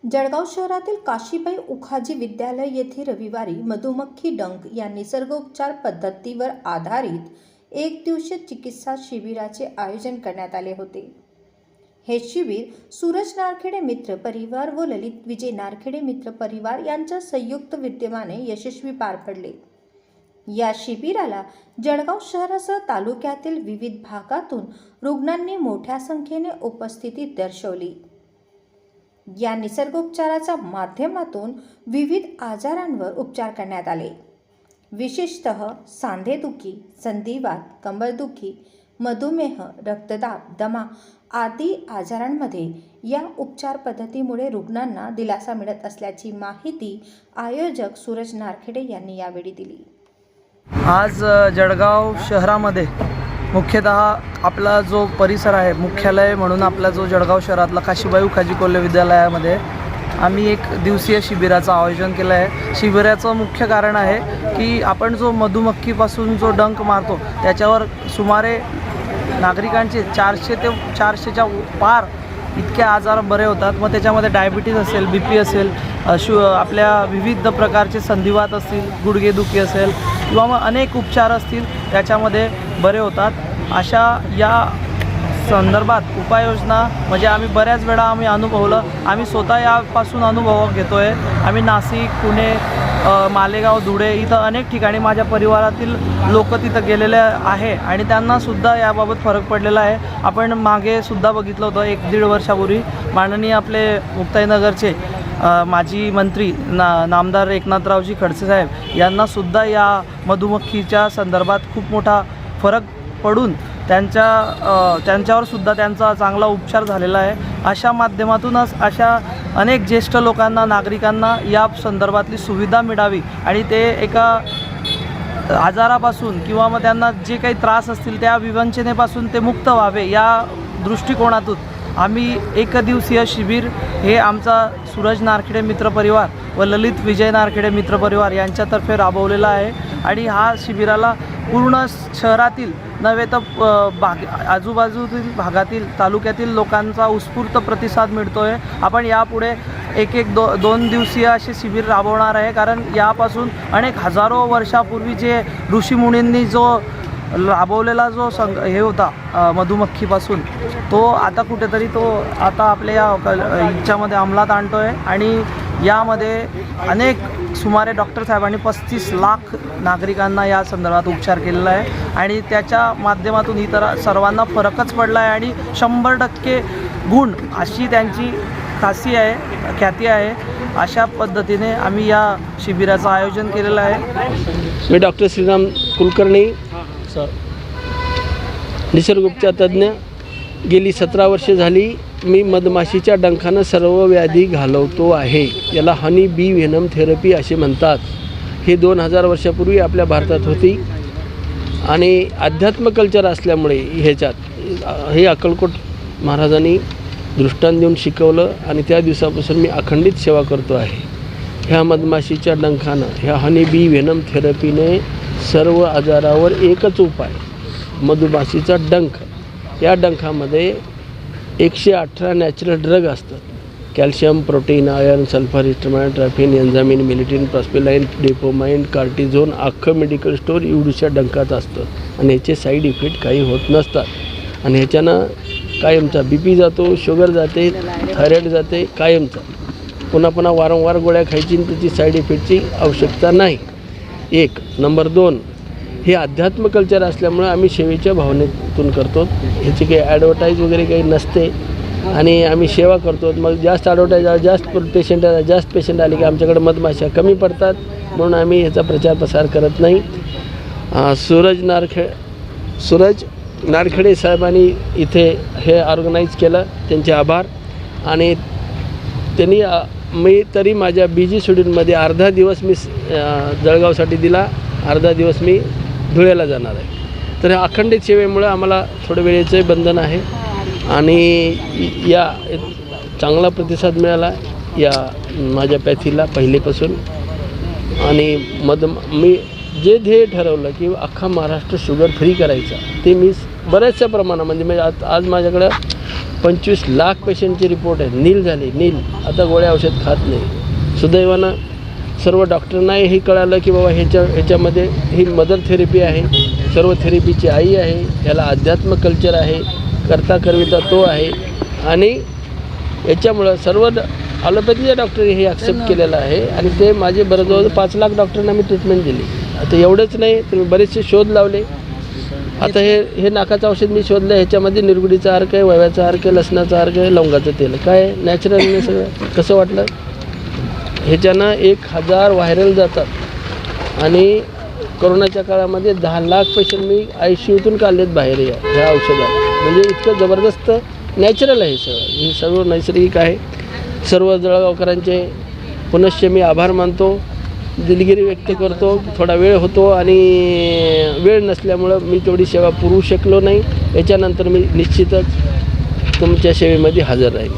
जळगाव शहरातील काशीबाई उखाजी विद्यालय येथे रविवारी मधुमक्खी डंक या निसर्गोपचार पद्धतीवर आधारित एक दिवसीय चिकित्सा शिबिराचे आयोजन करण्यात आले होते। हे शिबिर सूरज नारखेडे मित्र परिवार व ललित विजय नारखेडे मित्र परिवार यांच्या संयुक्त विद्यमाने यशस्वी पार पडले। या शिबिराला जळगाव शहरासह तालुक्यातील विविध भागातून रुग्णांनी मोठ्या संख्येने उपस्थिती दर्शवली। या निसर्गोपचाराच्या माध्यमातून विविध आजारांवर उपचार करण्यात आले। विशेषतः सांधेदुखी, संधिवात, कंबरदुखी, मधुमेह, रक्तदाब, दमा आदी आजारांमध्ये या उपचार पद्धतीमुळे रुग्णांना दिलासा मिळत असल्याची माहिती आयोजक सूरज नारखेडे यांनी यावेळी दिली। आज जळगाव शहरामध्ये मुख्यतः आपला जो परिसर आहे, मुख्यालय म्हणून आपला जो जळगाव शहरातला काशीबाई उखाजी कोल्हे विद्यालयामध्ये आम्ही एक दिवसीय शिबिराचं आयोजन केलं आहे। शिबिराचं मुख्य कारण आहे की आपण जो मधुमक्खीपासून जो डंक मारतो त्याच्यावर सुमारे नागरिकांचे 400 ते 400च्या पार इतके आजार बरे होतात। मग त्याच्यामध्ये डायबिटीज असेल, BP असेल, आपल्या विविध प्रकारचे संधिवात असतील, गुडघेदुखी असेल किंवा मग अनेक उपचार असतील त्याच्यामध्ये बरे होतात। अशा या संदर्भात उपाययोजना म्हणजे आम्ही बऱ्याच वेळा अनुभवलं, आम्ही स्वतः यापासून अनुभव घेतो आहे। आम्ही नाशिक, पुणे, मालेगाव, धुळे इथं अनेक ठिकाणी माझ्या परिवारातील लोक तिथं गेलेले आहे आणि त्यांनासुद्धा याबाबत फरक पडलेला आहे। आपण मागे सुद्धा बघितलं होतं 1-1.5 वर्षापूर्वी माननीय आपले मुक्ताईनगरचे माजी मंत्री नामदार एकनाथरावजी खडसे साहेब यांनासुद्धा या मधुमक्खीच्या संदर्भात खूप मोठा फरक पडून त्यांच्यावर सुद्धा त्यांचा चांगला उपचार झालेला आहे। अशा माध्यमातूनच अशा अनेक ज्येष्ठ लोकांना, नागरिकांना या संदर्भातली सुविधा मिळावी आणि ते एका आजारापासून किंवा मग त्यांना जे काही त्रास असतील त्या विवंचनेपासून ते मुक्त व्हावे या दृष्टिकोनातून आम्ही एक दिवसीय शिबिर हे आमचा सूरज नारखेडे मित्र परिवार व ललित विजय नारखेडे मित्र परिवार यांच्यातर्फे राबवलेला आहे। आणि हा शिबिराला पूर्ण शहरातील नव्हे तर आजूबाजूतील भागातील तालुक्यातील लोकांचा उत्स्फूर्त प्रतिसाद मिळतो आहे। आपण यापुढे दोन दिवसीय असे शिबिर राबवणार आहे, कारण यापासून अनेक हजारो वर्षापूर्वी जे ऋषीमुनींनी जो राबवलेला जो हे होता मधुमक्खीपासून, तो आता कुठेतरी आता आपल्या या इच्छामध्ये अंमलात आणतो आहे। आणि यामध्ये अनेक सुमारे डॉक्टर साहेबांनी 35 लाख नागरिकांना या संदर्भात उपचार केलेला आहे आणि त्याच्या माध्यमातून इतर सर्वांना फरकच पडला आहे आणि 100% गुण अशी त्यांची ख्याती आहे। अशा पद्धतीने आम्ही या शिबिराचं आयोजन केलेलं आहे। मी डॉक्टर श्रीराम कुलकर्णी सर, निसर्गोपचार तज्ज्ञ। गेली 17 वर्षे झाली मी मधमाशीच्या डंखानं सर्व व्याधी घालवतो आहे। याला हनी बी व्हेनम थेरपी असे म्हणतात। हे 2000 वर्षापूर्वी आपल्या भारतात होती आणि अध्यात्म कल्चर असल्यामुळे ह्याच्यात हे अक्कलकोट महाराजांनी दृष्टांत देऊन शिकवलं आणि त्या दिवसापासून मी अखंडित सेवा करतो आहे। ह्या मधमाशीच्या डंखानं, ह्या हनी बी व्हेनम थेरपीने सर्व आजारावर एकच उपाय, मधुमाशीचा डंख। या डंखामध्ये 118 नॅचरल ड्रग असतात। कॅल्शियम, प्रोटीन, आयर्न, सल्फर, हिस्टमाइन, ट्रॅफिन, एन्झामिन, मिलिटिन, प्रॉस्पेलाइन, डेपोमाइन, कार्टिझोन अख्खं मेडिकल स्टोअर एवढ्याशा डंकात असतं आणि ह्याचे साईड इफेक्ट काही होत नसतात। आणि ह्याच्यानं कायमचा BP जातो, शुगर जाते, थायरॉईड जाते कायमचा। पुन्हा वारंवार गोळ्या खायची आणि त्याची साईड इफेक्टची आवश्यकता नाही। 1 नंबर 2, हे अध्यात्म कल्चर असल्यामुळे आम्ही सेवेच्या भावनेतून करतो। ह्याची काही ॲडव्हर्टाईज वगैरे काही नसते आणि आम्ही सेवा करतो। मग जास्त ॲडव्हर्टाईज, जास्त पेशंट आले की आमच्याकडे मधमाशा कमी पडतात, म्हणून आम्ही ह्याचा प्रचार प्रसार करत नाही। सूरज नारखेडे साहेबांनी इथे हे ऑर्गनाईज केलं, त्यांचे आभार। आणि त्यांनी मी तरी माझ्या बिझी शेड्यूलमध्ये अर्धा दिवस मी जळगावसाठी दिला, अर्धा दिवस मी धुळ्याला जाणार आहे। तर अखंडित सेवेमुळे आम्हाला थोडं वेळेचं बंधन आहे आणि या चांगला प्रतिसाद मिळाला या माझ्या पॅथीला पहिलेपासून। आणि मी जे ध्येय ठरवलं की अख्खा महाराष्ट्र शुगर फ्री करायचा, ते मी बऱ्याचशा प्रमाणामध्ये म्हणजे आज माझ्याकडं 25 लाख पेशंटचे रिपोर्ट आहे, नील झाले, नील. आता गोळ्या औषध खात नाही. सुदैवानं सर्व डॉक्टरांनाही हे कळालं की बाबा ह्याच्यामध्ये ही मदर थेरपी आहे, सर्व थेरपीची आई आहे, ह्याला अध्यात्म कल्चर आहे, करता करविता तो आहे. आणि याच्यामुळं सर्व ॲलोपॅथीचे डॉक्टरही हे ॲक्सेप्ट केलेलं आहे. आणि ते माझे जवळ 5 लाख डॉक्टरांना मी ट्रीटमेंट दिली. आता एवढंच नाही तर मी बरेचसे शोध लावले. आता हे नाकाचं औषध मी शोधलं, ह्याच्यामध्ये निरगुडीचा अर्क आहे, वव्याचा अर्क आहे, लसणाचा अर्क आहे, लवंगाचं तेल. काय नॅचरल सगळं. कसं वाटलं? ह्याच्यानं 1000 व्हायरल जातात. आणि कोरोनाच्या काळामध्ये 10 लाख पेशंट मी ICUतून काढलेत बाहेर ह्या औषधात. म्हणजे इतकं जबरदस्त नॅचरल आहे सगळं. हे सर्व नैसर्गिक आहे. सर्व जळगावकरांचे पुनश्च मी आभार मानतो, दिलगिरी व्यक्त करतो. थोडा वेळ होतो आणि वेळ नसल्यामुळं मी तेवढी सेवा पुरवू शकलो नाही. याच्यानंतर मी निश्चितच तुमच्या सेवेमध्ये हजर राहील.